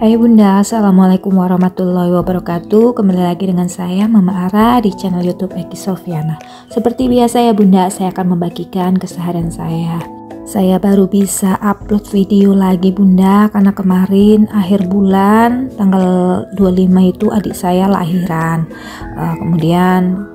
Hai Bunda, Assalamualaikum warahmatullahi wabarakatuh. Kembali lagi dengan saya Mama Ara di channel YouTube Eki Sofyana. Seperti biasa ya Bunda, saya akan membagikan keseharian saya. Saya baru bisa upload video lagi Bunda, karena kemarin akhir bulan tanggal 25 itu adik saya lahiran. Kemudian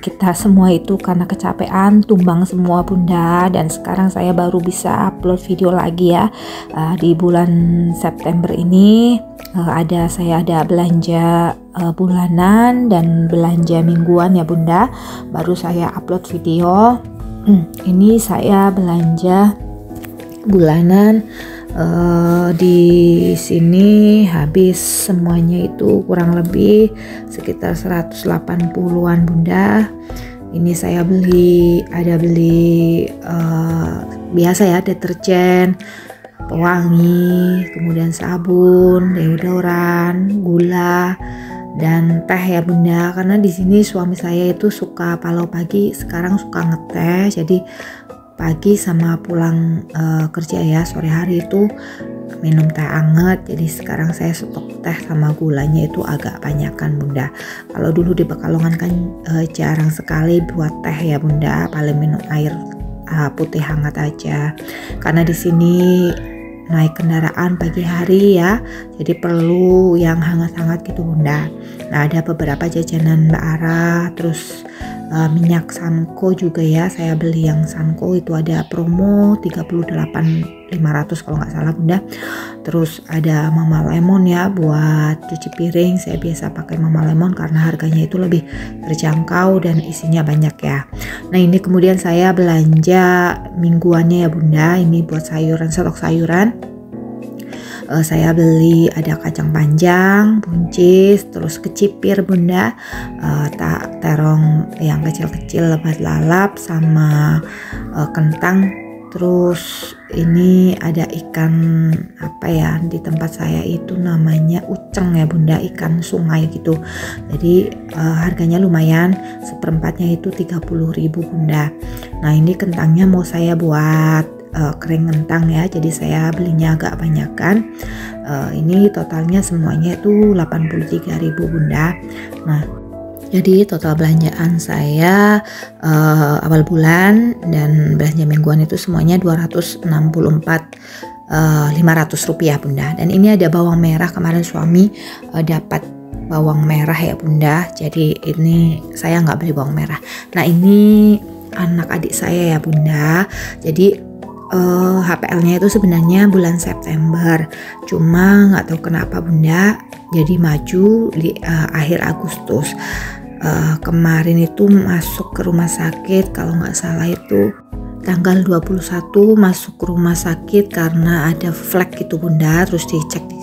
kita semua itu karena kecapean tumbang semua Bunda, dan sekarang saya baru bisa upload video lagi ya. Di bulan September ini saya ada belanja bulanan dan belanja mingguan ya Bunda, baru saya upload video. Ini saya belanja bulanan. Di sini habis semuanya itu kurang lebih sekitar 180-an Bunda. Ini saya beli biasa ya, deterjen, pewangi, kemudian sabun, deodoran, gula, dan teh ya Bunda. Karena di sini suami saya itu suka kalau pagi sekarang suka ngeteh, jadi pagi sama pulang kerja ya, sore hari itu minum teh anget. Jadi sekarang saya stok teh sama gulanya itu agak banyakan Bunda. Kalau dulu di Pekalongan kan jarang sekali buat teh ya Bunda, paling minum air putih hangat aja. Karena di sini naik kendaraan pagi hari ya, jadi perlu yang hangat-hangat gitu Bunda. Nah, ada beberapa jajanan Mbak Ara, terus minyak Sanko juga ya, saya beli yang Sanko itu ada promo 38.500 kalau nggak salah Bunda. Terus ada Mama Lemon ya buat cuci piring, saya biasa pakai Mama Lemon karena harganya itu lebih terjangkau dan isinya banyak ya. Nah, ini kemudian saya belanja mingguannya ya Bunda, ini buat sayuran, stok sayuran. Saya beli ada kacang panjang, buncis, terus kecipir Bunda, terong yang kecil-kecil lebat lalap, sama kentang. Terus ini ada ikan apa ya, di tempat saya itu namanya uceng ya Bunda, ikan sungai gitu. Jadi harganya lumayan, seperempatnya itu 30.000 Bunda. Nah, ini kentangnya mau saya buat kering kentang ya, jadi saya belinya agak banyakan. Ini totalnya semuanya itu 83.000 Bunda. Nah, jadi total belanjaan saya awal bulan dan belanja mingguan itu semuanya 264.500 rupiah Bunda. Dan ini ada bawang merah, kemarin suami dapat bawang merah ya Bunda, jadi ini saya nggak beli bawang merah. Nah, ini anak adik saya ya Bunda, jadi HPL-nya itu sebenarnya bulan September, cuma nggak tahu kenapa Bunda jadi maju di akhir Agustus. Kemarin itu masuk ke rumah sakit, kalau nggak salah itu tanggal 21 masuk ke rumah sakit karena ada flek gitu Bunda. Terus dicek di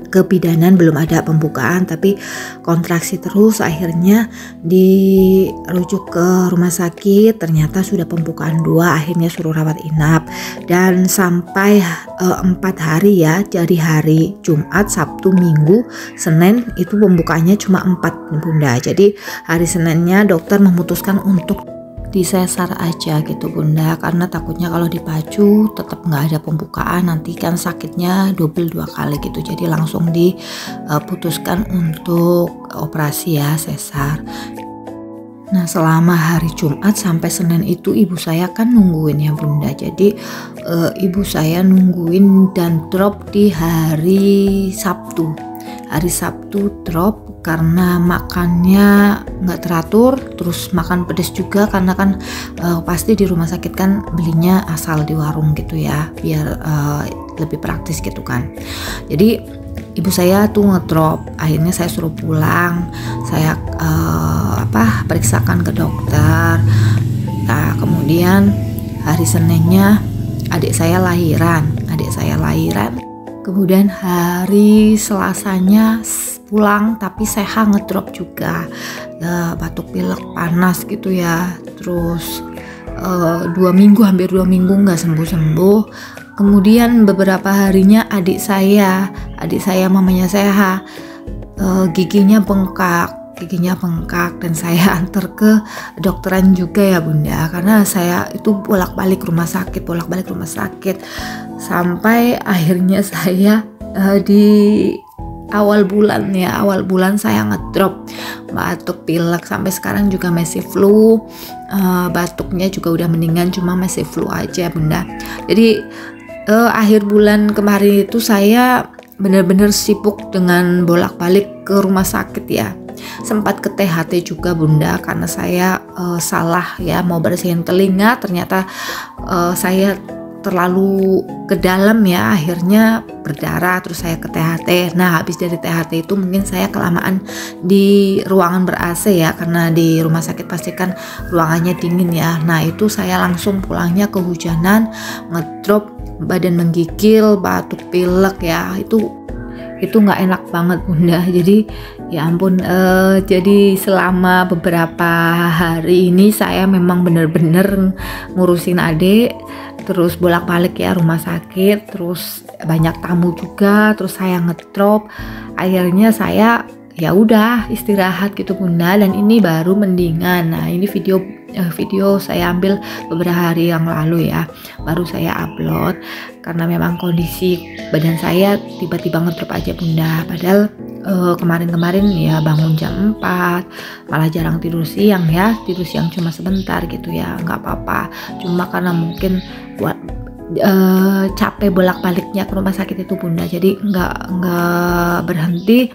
kebidanan belum ada pembukaan, tapi kontraksi terus, akhirnya dirujuk ke rumah sakit, ternyata sudah pembukaan 2, akhirnya suruh rawat inap. Dan sampai 4 hari ya, dari hari Jumat, Sabtu, Minggu, Senin itu pembukaannya cuma 4 Bunda. Jadi hari Seninnya dokter memutuskan untuk disesar aja gitu Bunda, karena takutnya kalau dipacu tetap nggak ada pembukaan, nanti kan sakitnya double 2 kali gitu. Jadi langsung diputuskan untuk operasi ya, sesar. Nah, selama hari Jumat sampai Senin itu ibu saya kan nungguin ya Bunda. Jadi ibu saya nungguin dan drop di hari Sabtu. Hari Sabtu drop karena makannya nggak teratur, terus makan pedas juga karena kan pasti di rumah sakit kan belinya asal di warung gitu ya, biar lebih praktis gitu kan. Jadi ibu saya tuh ngedrop, akhirnya saya suruh pulang, saya periksakan ke dokter. Nah, kemudian hari Seninnya adik saya lahiran. Kemudian hari Selasanya pulang, tapi saya ngedrop juga, batuk pilek panas gitu ya. Terus 2 minggu, hampir 2 minggu nggak sembuh-sembuh. Kemudian beberapa harinya adik saya mamanya saya giginya bengkak dan saya antar ke dokteran juga ya Bunda, karena saya itu bolak-balik rumah sakit sampai akhirnya saya di awal bulan saya ngedrop batuk pilek, sampai sekarang juga masih flu. Batuknya juga udah mendingan, cuma masih flu aja bunda. Jadi akhir bulan kemarin itu saya benar-benar sibuk dengan bolak-balik ke rumah sakit ya. Sempat ke THT juga bunda, karena saya salah ya mau bersihin telinga, ternyata saya terlalu ke dalam ya, akhirnya berdarah, terus saya ke THT. Nah habis dari THT itu mungkin saya kelamaan di ruangan ber-AC ya, karena di rumah sakit pasti kan ruangannya dingin ya. Nah itu saya langsung pulangnya kehujanan, ngedrop, badan menggigil, batuk pilek ya, itu nggak enak banget bunda. Jadi ya ampun, jadi selama beberapa hari ini saya memang bener-bener ngurusin adik, terus bolak-balik ya rumah sakit, terus banyak tamu juga, terus saya ngedrop. Akhirnya saya ya udah istirahat gitu bunda, dan ini baru mendingan. Nah ini video saya ambil beberapa hari yang lalu ya, baru saya upload, karena memang kondisi badan saya tiba-tiba ngedrop aja bunda. Padahal kemarin-kemarin ya bangun jam 4, malah jarang tidur siang ya, tidur siang cuma sebentar gitu ya, nggak apa-apa. Cuma karena mungkin buat capek bolak-baliknya ke rumah sakit itu bunda, jadi nggak berhenti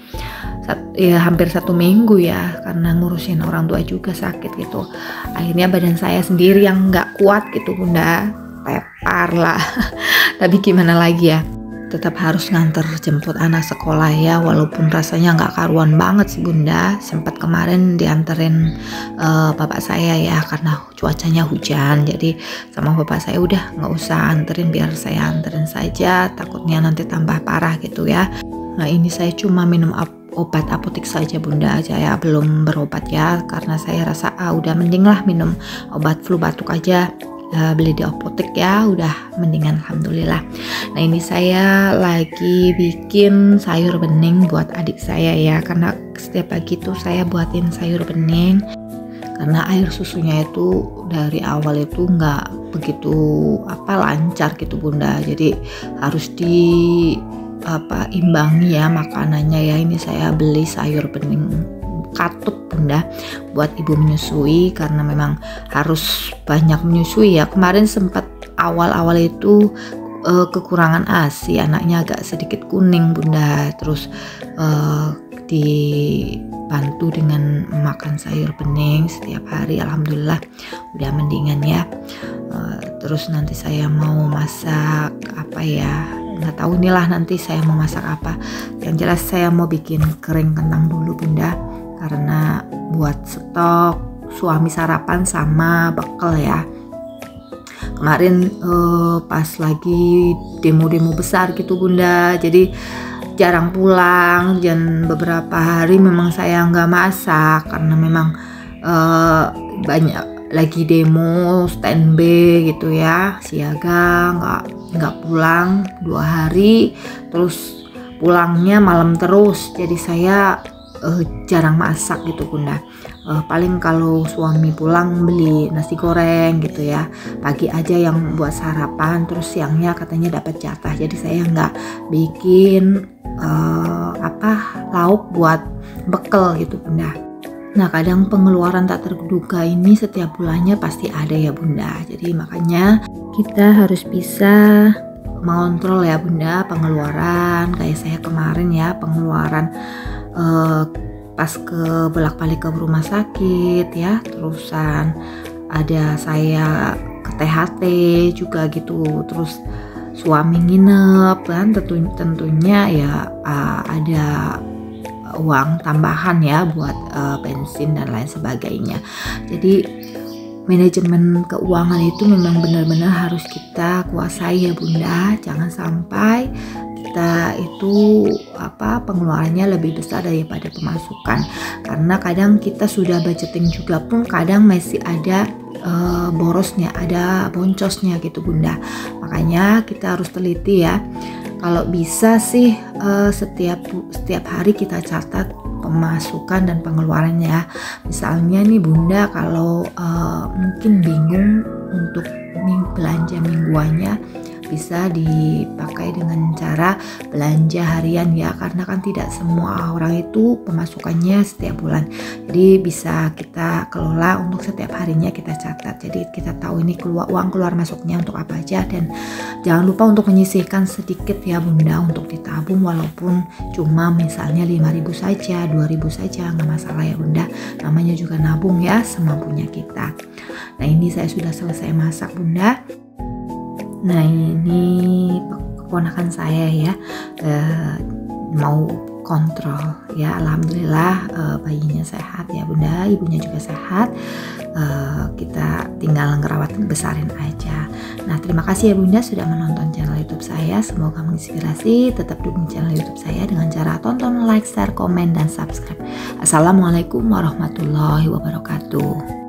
ya hampir 1 minggu ya, karena ngurusin orang tua juga sakit gitu. Akhirnya badan saya sendiri yang nggak kuat gitu bunda, tepar lah. Tapi gimana lagi ya, tetap harus nganter jemput anak sekolah ya, walaupun rasanya nggak karuan banget sih bunda. Sempat kemarin dianterin bapak saya ya, karena cuacanya hujan, jadi sama bapak saya udah nggak usah anterin, biar saya anterin saja, takutnya nanti tambah parah gitu ya. Nah ini saya cuma minum obat apotek saja bunda, saya belum berobat ya, karena saya rasa udah mending lah minum obat flu batuk aja. Beli di apotek ya, udah mendingan alhamdulillah. Nah ini saya lagi bikin sayur bening buat adik saya ya, karena setiap pagi tuh saya buatin sayur bening, karena air susunya itu dari awal itu nggak begitu lancar gitu bunda, jadi harus imbangi ya makanannya ya. Ini saya beli sayur bening katut bunda buat ibu menyusui, karena memang harus banyak menyusui ya. Kemarin sempat awal-awal itu kekurangan ASI, anaknya agak sedikit kuning bunda, terus dibantu dengan makan sayur bening setiap hari, alhamdulillah udah mendingan ya. Terus nanti saya mau masak apa ya, nggak tahu nih lah nanti saya mau masak apa. Yang jelas saya mau bikin kering kentang dulu bunda, karena buat stok suami sarapan sama bekal ya. Kemarin pas lagi demo-demo besar gitu bunda, jadi jarang pulang, dan beberapa hari memang saya nggak masak, karena memang banyak lagi demo standby gitu ya, siaga, nggak pulang 2 hari, terus pulangnya malam terus, jadi saya jarang masak gitu bunda. Paling kalau suami pulang beli nasi goreng gitu ya, pagi aja yang buat sarapan, terus siangnya katanya dapat jatah, jadi saya nggak bikin lauk buat bekal gitu bunda. Nah kadang pengeluaran tak terduga ini setiap bulannya pasti ada ya bunda, jadi makanya kita harus bisa mengontrol ya bunda pengeluaran. Kayak saya kemarin ya, pengeluaran pas ke bolak-balik ke rumah sakit ya, terusan ada saya ke THT juga gitu, terus suami nginep kan, tentunya ya ada uang tambahan ya buat bensin dan lain sebagainya. Jadi manajemen keuangan itu memang benar-benar harus kita kuasai ya bunda, jangan sampai kita itu pengeluarannya lebih besar daripada pemasukan, karena kadang kita sudah budgeting juga pun kadang masih ada borosnya, ada boncosnya gitu bunda. Makanya kita harus teliti ya. Kalau bisa sih setiap hari kita catat pemasukan dan pengeluarannya. Misalnya nih bunda, kalau mungkin bingung untuk belanja mingguannya, bisa dipakai dengan cara belanja harian ya, karena kan tidak semua orang itu pemasukannya setiap bulan. Jadi bisa kita kelola untuk setiap harinya kita catat. Jadi kita tahu ini uang keluar masuknya untuk apa aja, dan jangan lupa untuk menyisihkan sedikit ya Bunda untuk ditabung, walaupun cuma misalnya 5.000 saja, 2.000 saja, nggak masalah ya Bunda. Namanya juga nabung ya, semampunya kita. Nah ini saya sudah selesai masak Bunda. Nah ini keponakan saya ya, mau kontrol ya, alhamdulillah bayinya sehat ya Bunda, ibunya juga sehat. Kita tinggal ngerawat besarin aja. Nah terima kasih ya Bunda sudah menonton channel YouTube saya, semoga menginspirasi. Tetap dukung channel YouTube saya dengan cara tonton, like, share, komen, dan subscribe. Assalamualaikum warahmatullahi wabarakatuh.